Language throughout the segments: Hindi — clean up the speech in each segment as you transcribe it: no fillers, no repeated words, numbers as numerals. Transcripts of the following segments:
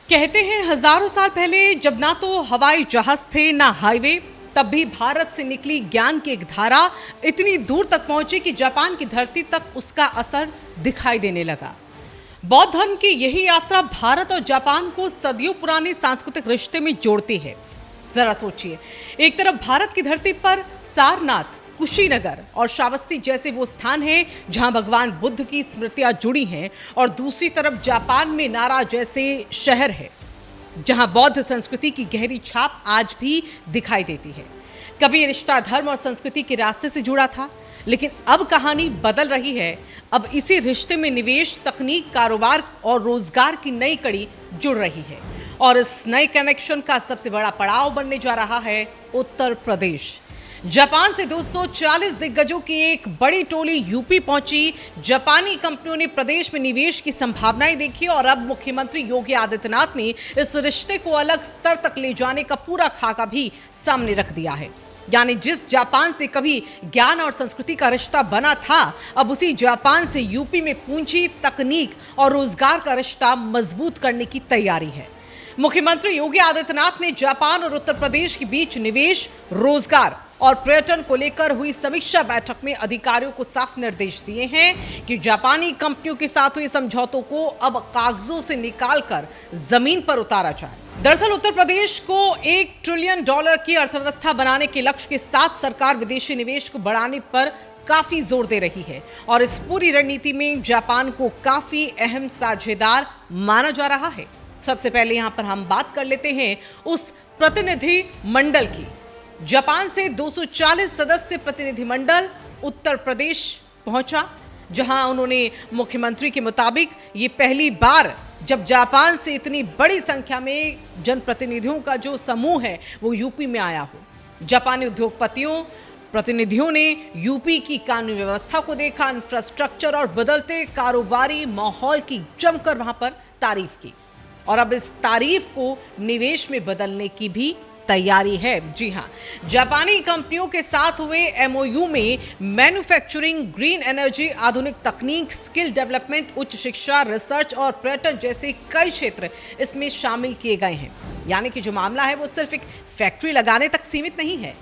कहते हैं हजारों साल पहले जब ना तो हवाई जहाज थे ना हाईवे, तब भी भारत से निकली ज्ञान की एक धारा इतनी दूर तक पहुंची कि जापान की धरती तक उसका असर दिखाई देने लगा। बौद्ध धर्म की यही यात्रा भारत और जापान को सदियों पुराने सांस्कृतिक रिश्ते में जोड़ती है। जरा सोचिए, एक तरफ भारत की धरती पर सारनाथ, कुशीनगर और श्रावस्ती जैसे वो स्थान हैं जहां भगवान बुद्ध की स्मृतियां जुड़ी हैं, और दूसरी तरफ जापान में नारा जैसे शहर है जहां बौद्ध संस्कृति की गहरी छाप आज भी दिखाई देती है। कभी ये रिश्ता धर्म और संस्कृति के रास्ते से जुड़ा था, लेकिन अब कहानी बदल रही है। अब इसी रिश्ते में निवेश, तकनीक, कारोबार और रोजगार की नई कड़ी जुड़ रही है, और इस नए कनेक्शन का सबसे बड़ा पड़ाव बनने जा रहा है उत्तर प्रदेश। जापान से 240 दिग्गजों की एक बड़ी टोली यूपी पहुंची। जापानी कंपनियों ने प्रदेश में निवेश की संभावनाएं देखी, और अब मुख्यमंत्री योगी आदित्यनाथ ने इस रिश्ते को अलग स्तर तक ले जाने का पूरा खाका भी सामने रख दिया है। यानी जिस जापान से कभी ज्ञान और संस्कृति का रिश्ता बना था, अब उसी जापान से यूपी में पूंजी, तकनीक और रोजगार का रिश्ता मजबूत करने की तैयारी है। मुख्यमंत्री योगी आदित्यनाथ ने जापान और उत्तर प्रदेश के बीच निवेश, रोजगार और पर्यटन को लेकर हुई समीक्षा बैठक में अधिकारियों को साफ निर्देश दिए हैं कि जापानी कंपनियों के साथ हुए समझौतों को अब कागजों से निकालकर जमीन पर उतारा जाए। दरअसल उत्तर प्रदेश को $1 ट्रिलियन की अर्थव्यवस्था बनाने के लक्ष्य के साथ सरकार विदेशी निवेश को बढ़ाने पर काफी जोर दे रही है, और इस पूरी रणनीति में जापान को काफी अहम साझेदार माना जा रहा है। सबसे पहले यहां पर हम बात कर लेते हैं उस प्रतिनिधि मंडल की। जापान से 240 सदस्य प्रतिनिधिमंडल उत्तर प्रदेश पहुंचा, जहां उन्होंने मुख्यमंत्री के मुताबिक ये पहली बार जब जापान से इतनी बड़ी संख्या में जनप्रतिनिधियों का जो समूह है वो यूपी में आया हो। जापानी उद्योगपतियों प्रतिनिधियों ने यूपी की कानूनी व्यवस्था को देखा, इंफ्रास्ट्रक्चर और बदलते कारोबारी माहौल की जमकर वहां पर तारीफ की, और अब इस तारीफ को निवेश में बदलने की भी तैयारी है। जी हां, जापानी कंपनियों के साथ हुए एमओयू में मैन्युफैक्चरिंग, ग्रीन एनर्जी, आधुनिक तकनीक, स्किल डेवलपमेंट, उच्च शिक्षा, रिसर्च और पर्यटन जैसे कई क्षेत्र इसमें शामिल किए गए हैं। यानी कि जो मामला है वो सिर्फ एक फैक्ट्री लगाने तक सीमित नहीं है।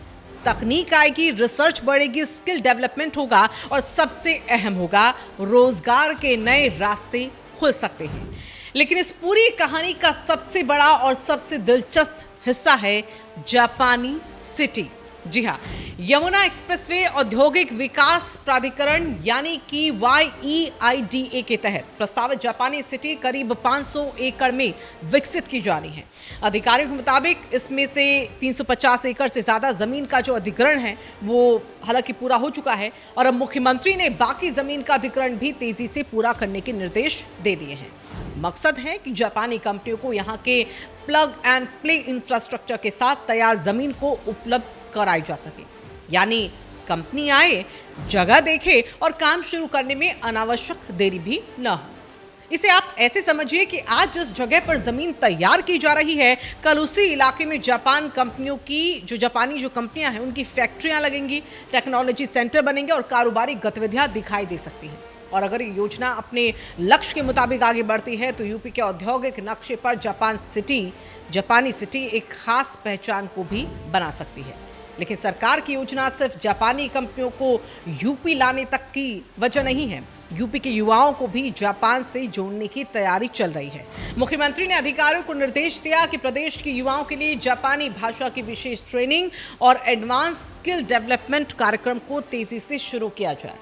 तकनीक आएगी, रिसर्च बढ़ेगी, स्किल डेवलपमेंट होगा, और सबसे अहम होगा रोजगार के नए रास्ते खुल सकते हैं। लेकिन इस पूरी कहानी का सबसे बड़ा और सबसे दिलचस्प हिस्सा है जापानी सिटी। जी हाँ, यमुना एक्सप्रेसवे औद्योगिक विकास प्राधिकरण यानी कि YEIDA के तहत प्रस्तावित जापानी सिटी करीब 500 एकड़ में विकसित की जानी है। अधिकारियों के मुताबिक इसमें से 350 एकड़ से ज्यादा जमीन का जो अधिग्रहण है वो हालांकि पूरा हो चुका है, और अब मुख्यमंत्री ने बाकी जमीन का अधिग्रहण भी तेजी से पूरा करने के निर्देश दे दिए हैं। मकसद है कि जापानी कंपनियों को यहां के प्लग एंड प्ले इंफ्रास्ट्रक्चर के साथ तैयार जमीन को उपलब्ध कराई जा सके। यानी कंपनी आए, जगह देखे और काम शुरू करने में अनावश्यक देरी भी न हो। इसे आप ऐसे समझिए कि आज जिस जगह पर जमीन तैयार की जा रही है, कल उसी इलाके में जापानी जो कंपनियां हैं उनकी फैक्ट्रियां लगेंगी, टेक्नोलॉजी सेंटर बनेंगे और कारोबारी गतिविधियां दिखाई दे सकती हैं। और अगर ये योजना अपने लक्ष्य के मुताबिक आगे बढ़ती है तो यूपी के औद्योगिक नक्शे पर जापानी सिटी एक खास पहचान को भी बना सकती है। लेकिन सरकार की योजना सिर्फ जापानी कंपनियों को यूपी लाने तक की वजह नहीं है। यूपी के युवाओं को भी जापान से जोड़ने की तैयारी चल रही है। मुख्यमंत्री ने अधिकारियों को निर्देश दिया कि प्रदेश के युवाओं के लिए जापानी भाषा की विशेष ट्रेनिंग और एडवांस स्किल डेवलपमेंट कार्यक्रम को तेजी से शुरू किया जाए।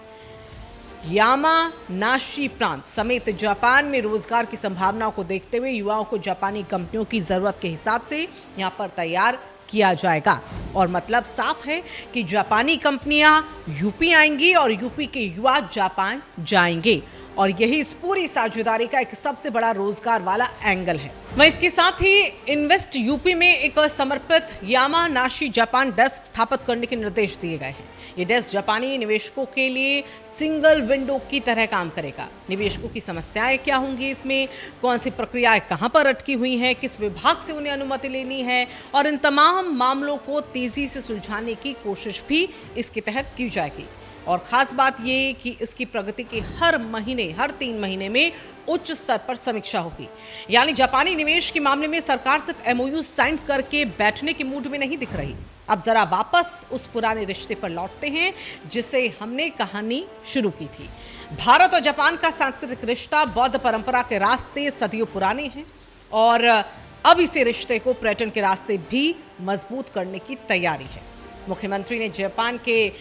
यामानाशी प्रांत समेत जापान में रोजगार की संभावनाओं को देखते हुए युवाओं को जापानी कंपनियों की जरूरत के हिसाब से यहां पर तैयार किया जाएगा, और मतलब साफ है कि जापानी कंपनियां यूपी आएंगी और यूपी के युवा जापान जाएंगे, और यही इस पूरी साझेदारी का एक सबसे बड़ा रोजगार वाला एंगल है। वहीं इसके साथ ही इन्वेस्ट यूपी में एक समर्पित यामानाशी जापान डेस्क स्थापित करने के निर्देश दिए गए हैं। ये डेस्क जापानी निवेशकों के लिए सिंगल विंडो की तरह काम करेगा। निवेशकों की समस्याएं क्या होंगी, इसमें कौन सी प्रक्रियाएं कहां पर अटकी हुई हैं, किस विभाग से उन्हें अनुमति लेनी है, और इन तमाम मामलों को तेजी से सुलझाने की कोशिश भी इसके तहत की जाएगी। और ख़ास बात ये कि इसकी प्रगति की हर महीने, हर 3 महीने में उच्च स्तर पर समीक्षा होगी। यानी जापानी निवेश के मामले में सरकार सिर्फ एमओयू साइन करके बैठने के मूड में नहीं दिख रही। अब जरा वापस उस पुराने रिश्ते पर लौटते हैं जिसे हमने कहानी शुरू की थी। भारत और जापान का सांस्कृतिक रिश्ता बौद्ध परंपरा के रास्ते सदियों पुराने हैं और अब इसे रिश्ते को पर्यटन के रास्ते भी मजबूत करने की तैयारी है। मुख्यमंत्री ने जापान के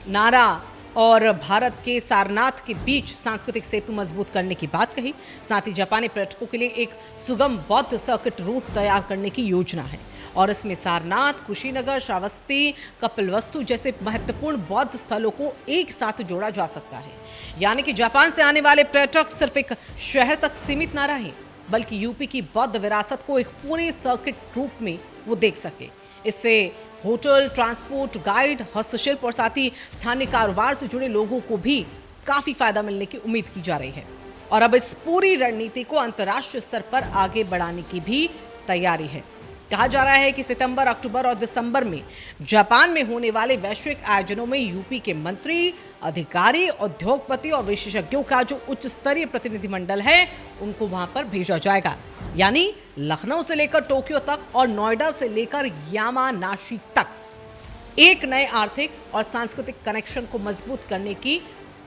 नारा और भारत के सारनाथ के बीच सांस्कृतिक सेतु मजबूत करने की बात कही। साथ ही जापानी पर्यटकों के लिए एक सुगम बौद्ध सर्किट रूट तैयार करने की योजना है और इसमें सारनाथ, कुशीनगर, श्रावस्ती, कपिलवस्तु जैसे महत्वपूर्ण बौद्ध स्थलों को एक साथ जोड़ा जा सकता है। यानी कि जापान से आने वाले पर्यटक सिर्फ एक शहर तक सीमित न रहें, बल्कि यूपी की बौद्ध विरासत को एक पूरे सर्किट रूप में वो देख सके। इससे होटल, ट्रांसपोर्ट, गाइड, हस्तशिल्प और साथ ही स्थानीय कारोबार से जुड़े लोगों को भी काफी फायदा मिलने की उम्मीद की जा रही है और अब इस पूरी रणनीति को अंतर्राष्ट्रीय स्तर पर आगे बढ़ाने की भी तैयारी है। कहा जा रहा है कि सितंबर, अक्टूबर और दिसंबर में जापान में होने वाले वैश्विक आयोजनों में यूपी के मंत्री, अधिकारी, उद्योगपति और विशेषज्ञों का जो उच्च स्तरीय प्रतिनिधिमंडल है उनको वहां पर भेजा जाएगा। यानी लखनऊ से लेकर टोक्यो तक और नोएडा से लेकर यामानाशी तक एक नए आर्थिक और सांस्कृतिक कनेक्शन को मजबूत करने की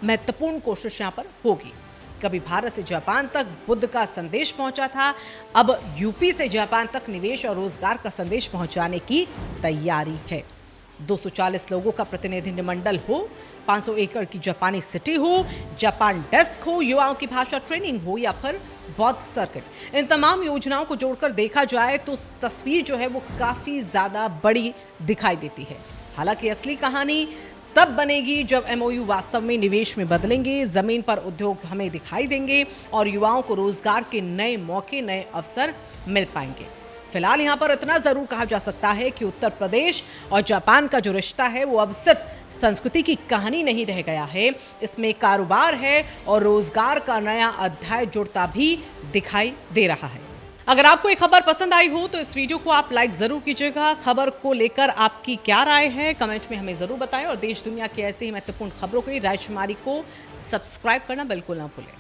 महत्वपूर्ण कोशिश यहां पर होगी। कभी भारत से जापान तक बुद्ध का संदेश पहुंचा था, अब यूपी से जापान तक निवेश और रोजगार का संदेश पहुंचाने की तैयारी है। 240 लोगों का प्रतिनिधिमंडल हो, 500 एकड़ की जापानी सिटी हो, जापान डेस्क हो, युवाओं की भाषा ट्रेनिंग हो या फिर बौद्ध सर्किट, इन तमाम योजनाओं को जोड़कर देखा जाए तो तस्वीर जो है वो काफी ज्यादा बड़ी दिखाई देती है। हालांकि असली कहानी तब बनेगी जब एमओयू वास्तव में निवेश में बदलेंगे, जमीन पर उद्योग हमें दिखाई देंगे और युवाओं को रोजगार के नए मौके, नए अवसर मिल पाएंगे। फिलहाल यहाँ पर इतना जरूर कहा जा सकता है कि उत्तर प्रदेश और जापान का जो रिश्ता है वो अब सिर्फ संस्कृति की कहानी नहीं रह गया है, इसमें कारोबार है और रोजगार का नया अध्याय जुड़ता भी दिखाई दे रहा है। अगर आपको ये खबर पसंद आई हो तो इस वीडियो को आप लाइक जरूर कीजिएगा। खबर को लेकर आपकी क्या राय है कमेंट में हमें जरूर बताएं और देश दुनिया की ऐसी ही महत्वपूर्ण खबरों के लिए राजकुमारी को सब्सक्राइब करना बिल्कुल ना भूलें।